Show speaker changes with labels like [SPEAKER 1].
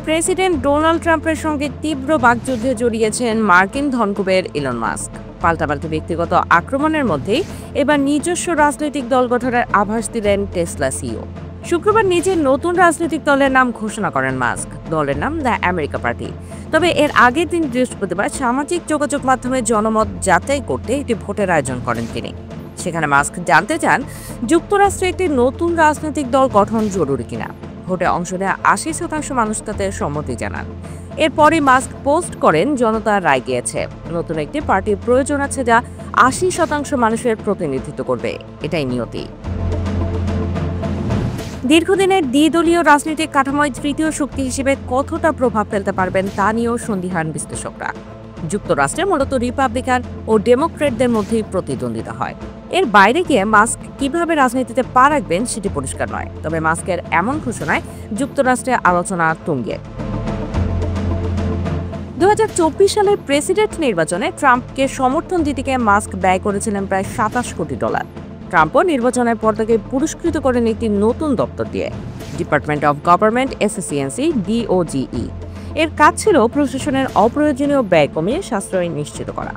[SPEAKER 1] President Donald ট্রাম্পের সঙ্গে তীব্র বাকযুদ্ধে জড়িয়েছেন মার্কিন ধনকুবের ইলন মাস্ক। পাল্টাপাল্টি ব্যক্তিগত আক্রমণের মধ্যেই এবার নিজস্ব রাজনৈতিক দল গঠনের আভাস দিলেন টেসলা সিইও। শুক্রবার নিজের নতুন রাজনৈতিক দলের নাম ঘোষণা করেন মাস্ক। দলের নাম দ্য আমেরিকা পার্টি। তবে এর আগের দিন বৃহস্পতিবার সামাজিক যোগাযোগ মাধ্যমে জনমত যাচাই করতে একটি ভোটের আয়োজন করেন তিনি। সেখানে মাস্ক জানতে চান যুক্তরাষ্ট্রে একটি নতুন রাজনৈতিক দল গঠন জরুরি কিনা। ভোটে অংশ নেওয়া ৮০% মানুষ তাতে সম্মতি জানান। এরপরই মাস্ক পোস্ট করেন, জনতার রায় গিয়েছে, নতুন একটি পার্টির প্রয়োজন আছে যা ৮০% মানুষের প্রতিনিধিত্ব করবে। এটাই নিয়তি। দীর্ঘদিনের দ্বিদলীয় রাজনৈতিক কাঠামোয় তৃতীয় শক্তি হিসেবে কতটা প্রভাব ফেলতে পারবেন তা নিয়েও সন্দিহান বিশ্লেষকরা। যুক্তরাষ্ট্রে মূলত রিপাবলিকান ও ডেমোক্রেটদের মধ্যেই প্রতিদ্বন্দ্বিতা হয়। এর বাইরে গিয়ে মাস্ক কিভাবে রাজনীতিতে পা রাখবেন সেটি পরিষ্কার নয়। তবে মাস্কের এমন ঘোষণায় যুক্তরাষ্ট্রে আলোচনা তুঙ্গে। ২০২৪ সালের প্রেসিডেন্ট নির্বাচনে ট্রাম্পকে সমর্থন দিতে গিয়ে মাস্ক ব্যয় করেছিলেন প্রায় $২৭ কোটি। ট্রাম্পও নির্বাচনের পর তাকে পুরস্কৃত করেন একটি নতুন দপ্তর দিয়ে, department of government efficiency, DOGE। এর কাজ ছিল প্রশাসনের অপ্রয়োজনীয় ব্যয় কমিয়ে সাশ্রয় নিশ্চিত করা।